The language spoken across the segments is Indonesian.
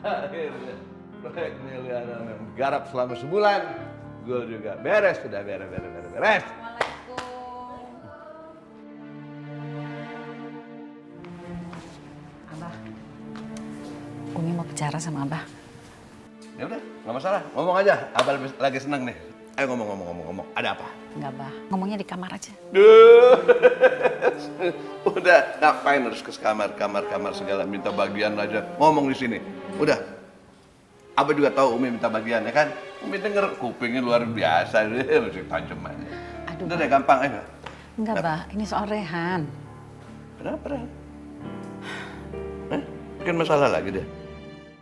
Akhirnya proyek miliaran yang garap selama sebulan, gue juga beres, sudah beres. Assalamualaikum. Abah, Umi mau bicara sama Abah. Ya udah, nggak masalah, ngomong aja. Abah lagi seneng nih. Ayo ngomong. Ada apa? Enggak, Bah. Ngomongnya di kamar aja. Duh. Udah, ngapain harus ke kamar segala minta bagian aja. Ngomong di sini. Udah. Abah juga tahu Umi minta bagian ya kan? Umi denger kupingnya luar biasa, masih tajam aja. Aduh, Udah deh, gampang aja. enggak, Bah. Ini soal Rehan. Kenapa, Ren? Bikin masalah lagi deh.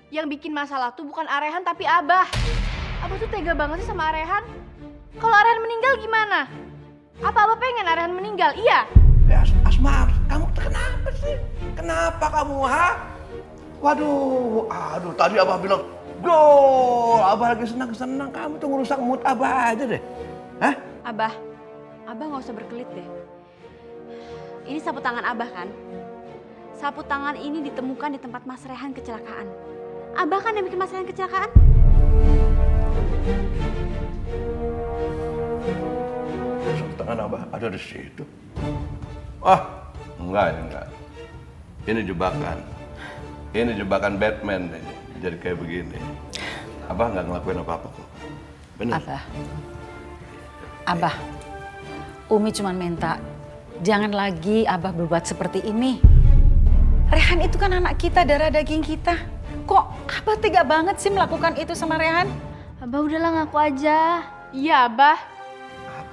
Yang bikin masalah tuh bukan Arehan tapi Abah. Abah tuh tega banget sih sama Arehan. Kalau Arehan meninggal gimana? Apa Abah pengen Arehan meninggal? Iya. Ya, Asma, kamu kenapa sih? Kenapa kamu, ha? Waduh, tadi Abah bilang, gol, Abah lagi senang-senang, kamu tuh ngerusak mood Abah aja deh. Hah? Abah nggak usah berkelit deh. Ini sapu tangan Abah kan? Sapu tangan ini ditemukan di tempat Mas Rehan kecelakaan. Abah kan yang bikin Mas Rehan kecelakaan? Sapu tangan Abah ada di situ. Enggak. Ini jebakan Batman nih. Jadi kayak begini. Abah nggak ngelakuin apa-apa kok. Bener? Abah, Umi cuma minta jangan lagi Abah berbuat seperti ini. Rehan itu kan anak kita, darah daging kita. Kok Abah tega banget sih melakukan itu sama Rehan? Abah udahlah ngaku aja. Iya Abah.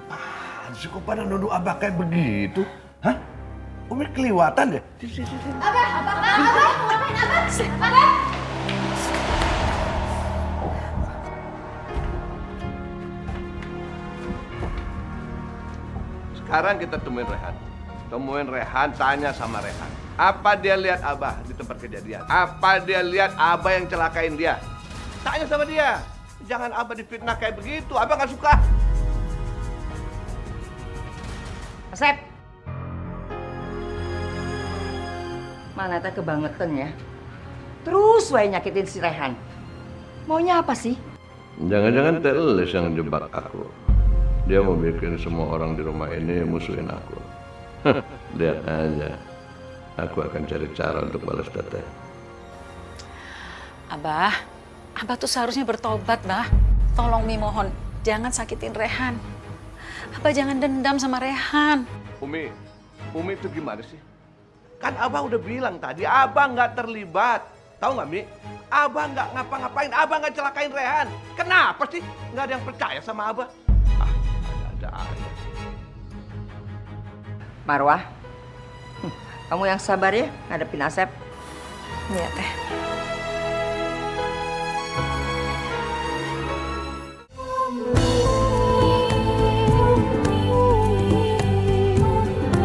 Apaan sih kok pada nuduh Abah kayak begitu? Hah? Umi keliwatan deh. Sekarang kita temuin Rehan, tanya sama Rehan. Apa dia lihat Abah di tempat kejadian? Apa dia lihat Abah yang celakain dia? Tanya sama dia. Jangan Abah difitnah kayak begitu, Abah nggak suka. Asep. Mana teh kebangetan ya. Terus wae nyakitin si Rehan. Maunya apa sih? Jangan-jangan Teles yang jebak aku. Dia mau bikin semua orang di rumah ini musuhin aku. Lihat aja. Aku akan cari cara untuk balas teteh. Abah tuh seharusnya bertobat, Bah. Tolong Mi mohon, jangan sakitin Rehan. Abah jangan dendam sama Rehan. Umi itu gimana sih? Kan Abah udah bilang tadi, Abah nggak terlibat. Tahu nggak, Mi? Abah nggak ngapa-ngapain, Abah nggak celakain Rehan. Kenapa sih? Nggak ada yang percaya sama Abah? Ada aja. Marwah, kamu yang sabar ya ngadepin Asep. Iya, Teh.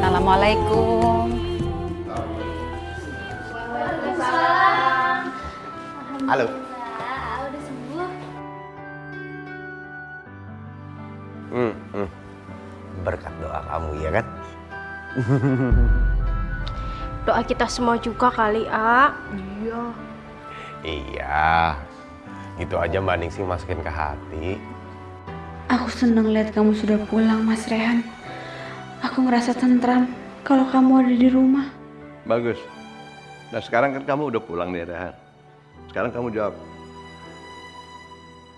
Assalamualaikum. Halo. Udah sembuh. Berkat doa kamu ya kan? Doa kita semua juga kali, A. Iya. Iya. Gitu aja Mbak Ningsih masukin ke hati. Aku senang lihat kamu sudah pulang, Mas Rehan. Aku ngerasa tentram kalau kamu ada di rumah. Bagus. Nah sekarang kan kamu udah pulang nih, Rehan. Sekarang kamu jawab.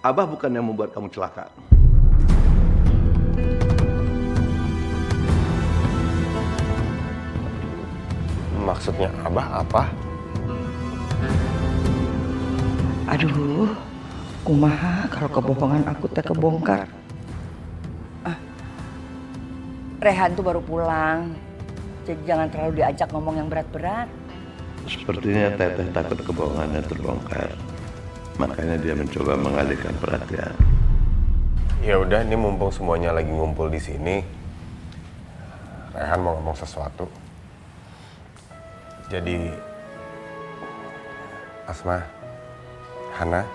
Abah bukan yang membuat kamu celaka. Maksudnya Abah apa? Aduh, kumaha kalau kebohongan aku teh kebongkar. Rehan tuh baru pulang. Jadi jangan terlalu diajak ngomong yang berat-berat. Sepertinya Teteh takut kebohongannya terbongkar. Makanya dia mencoba mengalihkan perhatian. Ya udah, ini mumpung semuanya lagi ngumpul di sini. Rehan mau ngomong sesuatu. Jadi Asma, Hana,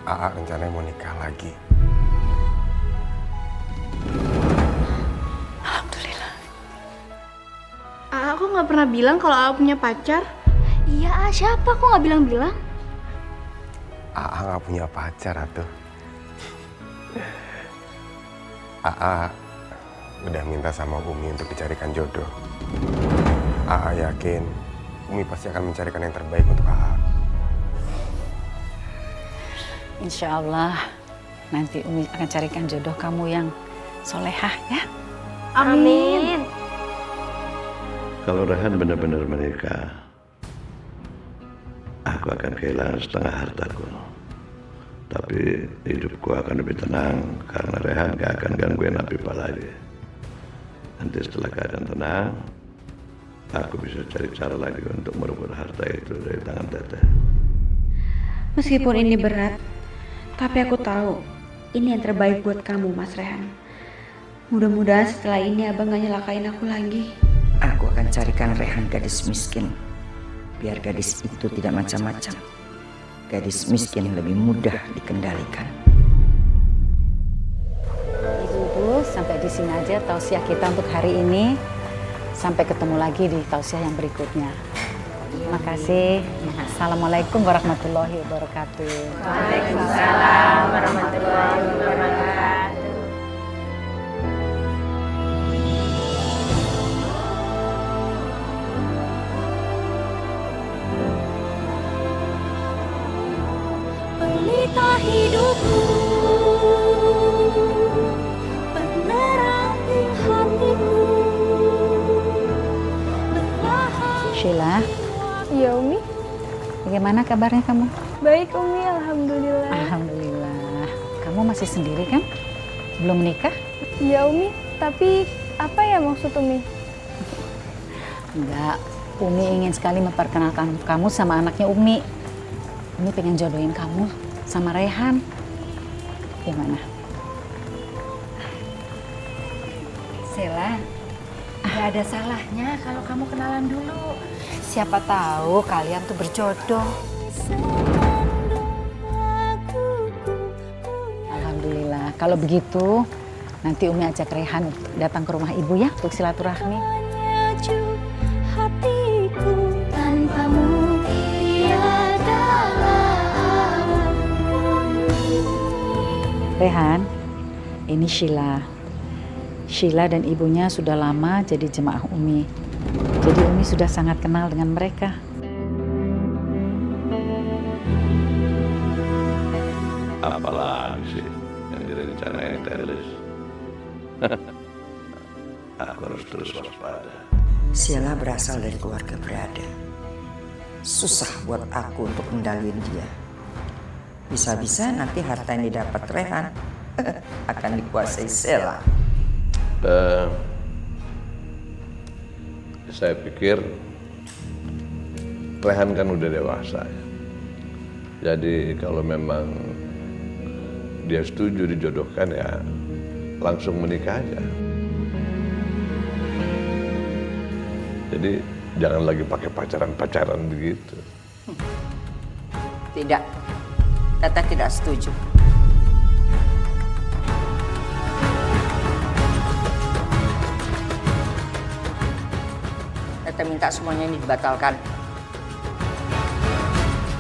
AA rencananya mau nikah lagi. Alhamdulillah. Aku nggak pernah bilang kalau aku punya pacar. Iya, siapa? Kok nggak bilang-bilang? Aa nggak punya pacar atuh. Aa udah minta sama Umi untuk dicarikan jodoh. Aa yakin Umi pasti akan mencarikan yang terbaik untuk Aa. Insya Allah nanti Umi akan carikan jodoh kamu yang solehah ya. Amin. Kalau Rehan benar-benar menikah, aku akan kehilangan setengah hartaku. Tapi hidupku akan lebih tenang karena Rehan gak akan gangguin Afifah lagi. Nanti setelah keadaan tenang, aku bisa cari cara lagi untuk merebut harta itu dari tangan Teteh. Meskipun ini berat, tapi aku tahu ini yang terbaik buat kamu, Mas Rehan. Mudah-mudahan setelah ini abang gak nyelakain aku lagi. Aku akan carikan Rehan gadis miskin. Biar gadis itu tidak macam-macam. Gadis miskin lebih mudah dikendalikan. Ibu-ibu sampai di sini aja tausiah kita untuk hari ini. Sampai ketemu lagi di tausiah yang berikutnya. Terima kasih. Assalamualaikum warahmatullahi wabarakatuh. Waalaikumsalam warahmatullahi wabarakatuh. Pelita hidupku, penerang hatiku. Sheila, Iya Umi, bagaimana kabarnya kamu? baik Umi, alhamdulillah. Alhamdulillah. Kamu masih sendiri kan? Belum menikah? Iya Umi, tapi apa ya maksud Umi? Enggak. Umi ingin sekali memperkenalkan kamu sama anaknya Umi. Umi pengen jodohin kamu sama Rehan. Gimana? Sela, gak ada salahnya kalau kamu kenalan dulu. Siapa tahu kalian tuh berjodoh. Alhamdulillah. Kalau begitu, nanti Umi ajak Rehan datang ke rumah ibu ya untuk silaturahmi. Menyejuk hatiku, tanpamu tiada Rehan, ini Sheila. Sheila dan ibunya sudah lama jadi jemaah Umi. Jadi Umi sudah sangat kenal dengan mereka. Apalagi sih yang direncanain Telis. Aku harus terus waspada. Sela berasal dari keluarga berada. Susah buat aku untuk kendaliin dia. Bisa-bisa nanti harta yang didapat Rehan akan dikuasai Sela. Saya pikir Rehan kan udah dewasa ya. Jadi kalau memang dia setuju dijodohkan ya langsung menikah aja. Jadi jangan lagi pakai pacaran-pacaran begitu. Tidak, Tata tidak setuju. Tata minta semuanya ini dibatalkan.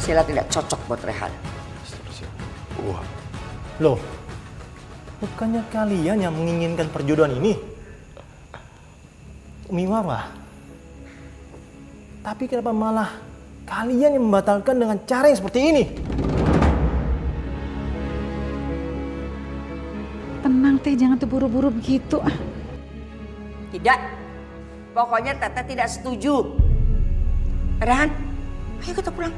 Sila tidak cocok buat Rehan. Wah, Loh, bukannya kalian yang menginginkan perjodohan ini? Umi Marwah. Tapi kenapa malah kalian yang membatalkan dengan cara yang seperti ini? Tenang Teh, jangan terburu-buru begitu. Tidak. Pokoknya Tata tidak setuju. Rehan, ayo kita pulang.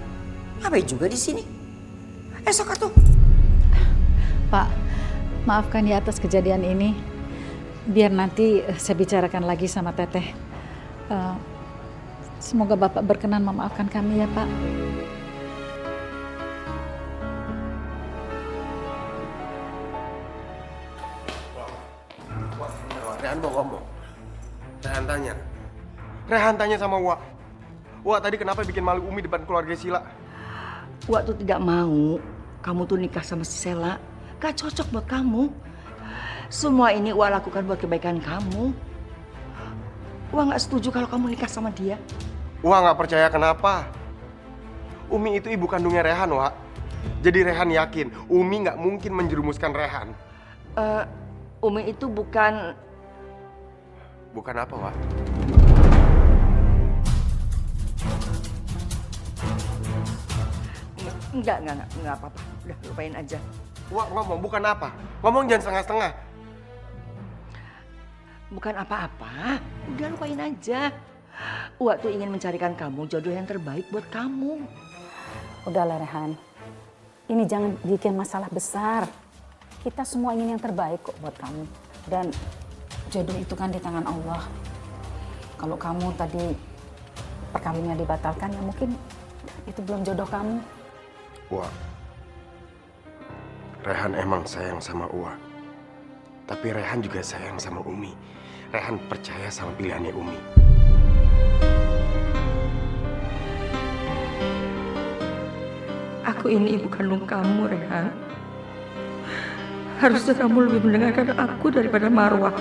Ngapain juga di sini? Esok atuh. Pak, maafkan ya atas kejadian ini. Biar nanti saya bicarakan lagi sama Teteh. Semoga Bapak berkenan memaafkan kami ya Pak. Rehan mau ngomong. Rehan tanya sama Wak. Wak tadi kenapa bikin malu Umi depan keluarga Sila? Wak tuh tidak mau kamu tuh nikah sama si Sela. Gak cocok buat kamu. Semua ini Wak lakukan buat kebaikan kamu. Wah nggak setuju kalau kamu nikah sama dia. Wah nggak percaya kenapa? Umi itu ibu kandungnya Rehan, Wak. Jadi Rehan yakin Umi nggak mungkin menjerumuskan Rehan. Umi itu bukan... Bukan apa, Wak? Enggak apa-apa. Udah lupain aja. Wak ngomong bukan apa? Ngomong jangan setengah-setengah. Bukan apa-apa. Udah lupain aja. Wak tuh ingin mencarikan kamu jodoh yang terbaik buat kamu. Udahlah Rehan, ini jangan bikin masalah besar. Kita semua ingin yang terbaik kok buat kamu. Dan jodoh itu kan di tangan Allah. Kalau kamu tadi perkawinannya dibatalkan, ya mungkin itu belum jodoh kamu. Wak, Rehan emang sayang sama Wak. Tapi Rehan juga sayang sama Umi. Rehan percaya sama pilihannya Umi. Aku ini ibu kandung kamu, Rehan. Harusnya kamu lebih mendengarkan aku daripada Marwah.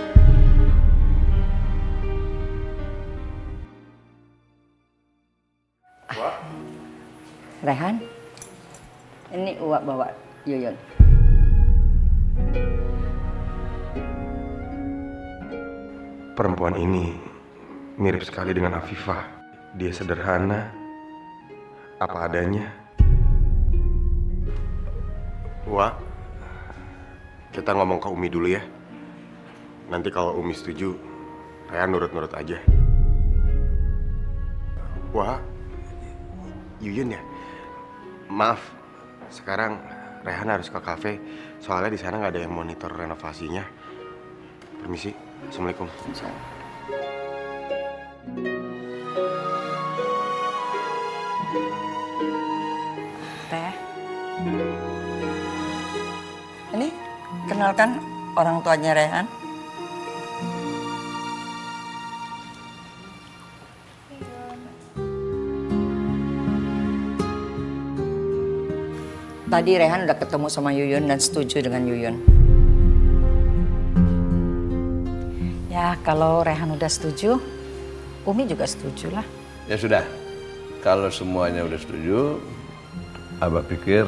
Wak? Rehan, ini Uwak bawa Yuyun. Perempuan ini mirip sekali dengan Afifah. Dia sederhana, apa adanya. Wak, kita ngomong ke Umi dulu ya. Nanti kalau Umi setuju, Rehan nurut-nurut aja. Wak, Yuyun ya? Maaf, sekarang Rehan harus ke kafe. Soalnya di sana nggak ada yang monitor renovasinya. Permisi, Assalamualaikum. Teh, Ini kenalkan orang tuanya Rehan. Tadi Rehan udah ketemu sama Yuyun dan setuju dengan Yuyun. ya kalau Rehan udah setuju, Umi juga setuju lah. Ya sudah, kalau semuanya udah setuju, Abah pikir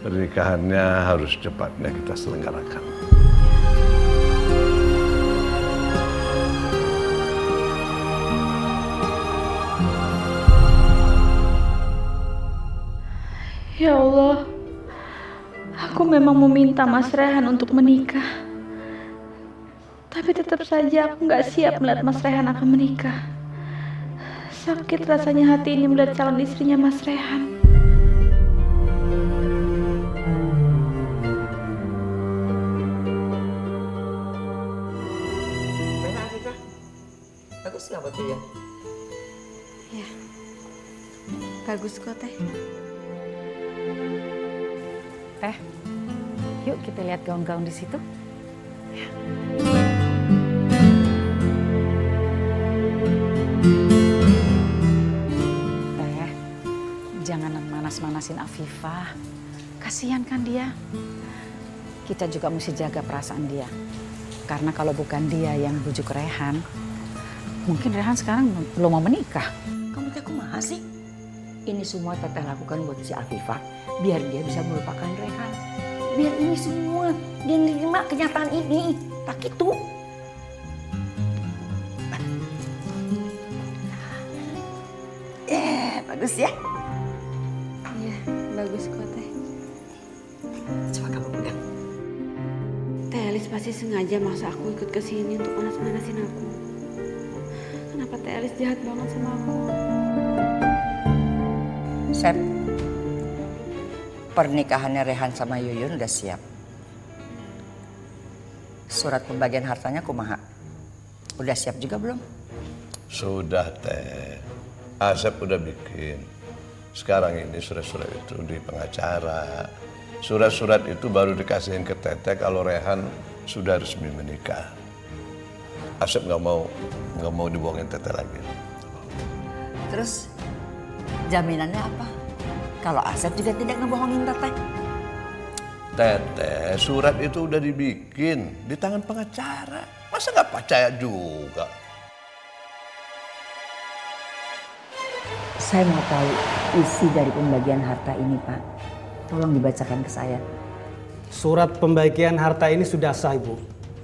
pernikahannya harus cepatnya kita selenggarakan. Ya Allah, aku memang meminta Mas Rehan untuk menikah. Tapi tetap saja aku nggak siap melihat Mas Rehan akan menikah. Sakit rasanya hati ini melihat calon istrinya Mas Rehan. Mana Afifah? Bagus nggak buat Yuyun? Ya, bagus kok Teh. Teh, yuk kita lihat gaun-gaun di situ. Teh, jangan manas-manasin Afifah. Kasihan kan dia. Kita juga mesti jaga perasaan dia. Karena kalau bukan dia yang bujuk Rehan, mungkin Rehan sekarang belum mau menikah. Kamu teh kumaha sih? Ini semua Teteh lakukan buat si Afifah, biar dia bisa melupakan Rehan. Biar ini semua dia nerima kenyataan ini. Tak gitu. Bagus ya. Iya, bagus kok Teh. Coba kamu pegang. Teh Elis pasti sengaja maksa aku ikut ke sini untuk manas-manasin aku. Kenapa Teh Elis jahat banget sama aku? Sep, pernikahannya Rehan sama Yuyun udah siap. Surat pembagian hartanya kumaha? Udah siap juga belum? Sudah Teh, Asep udah bikin. Sekarang ini surat-surat itu di pengacara. Surat-surat itu baru dikasihin ke Teteh kalau Rehan sudah resmi menikah. Asep nggak mau dibohongin Teteh lagi. Terus jaminannya apa? Kalau Asep juga tidak ngebohongin Teteh. Teteh, surat itu udah dibikin di tangan pengacara. Masa nggak percaya juga? Saya mau tahu isi dari pembagian harta ini, Pak. Tolong dibacakan ke saya. Surat pembagian harta ini sudah sah, Ibu.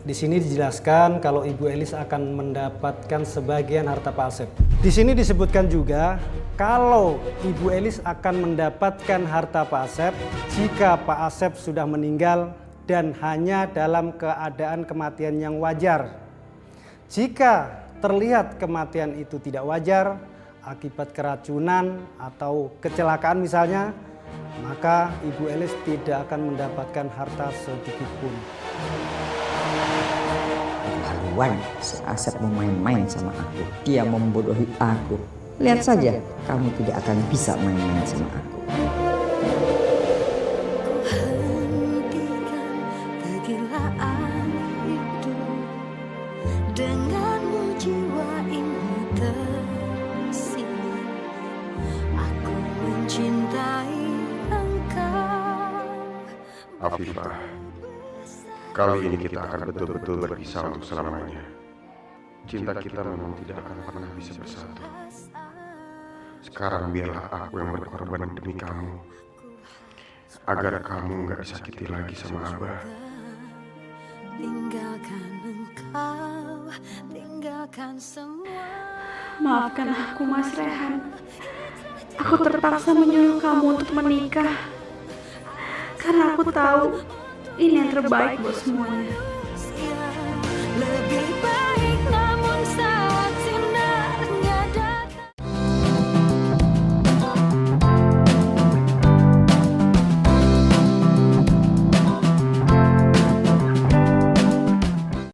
Di sini dijelaskan kalau Ibu Elis akan mendapatkan sebagian harta Pak Asep. Di sini disebutkan juga kalau Ibu Elis akan mendapatkan harta Pak Asep jika Pak Asep sudah meninggal dan hanya dalam keadaan kematian yang wajar. Jika terlihat kematian itu tidak wajar, akibat keracunan atau kecelakaan misalnya, maka Ibu Elis tidak akan mendapatkan harta sedikit pun. Keterlaluan, si Asep mau main-main sama aku. Dia membodohi aku. Lihat saja, kamu tidak akan bisa main-main sama aku. Hentikan kegilaan hidup, denganmu jiwa ini tersirat. Aku mencintai engkau. Afifah, kali ini kita akan betul-betul berpisah untuk selamanya. Cinta kita memang tidak akan pernah bisa bersatu. Sekarang biarlah aku yang berkorban demi kamu, agar kamu gak disakiti lagi sama Abah. Tinggalkan engkau, tinggalkan semua. Maafkan aku, Mas Rehan. Aku terpaksa menyuruh kamu untuk menikah. Karena aku tahu ini yang terbaik buat semuanya.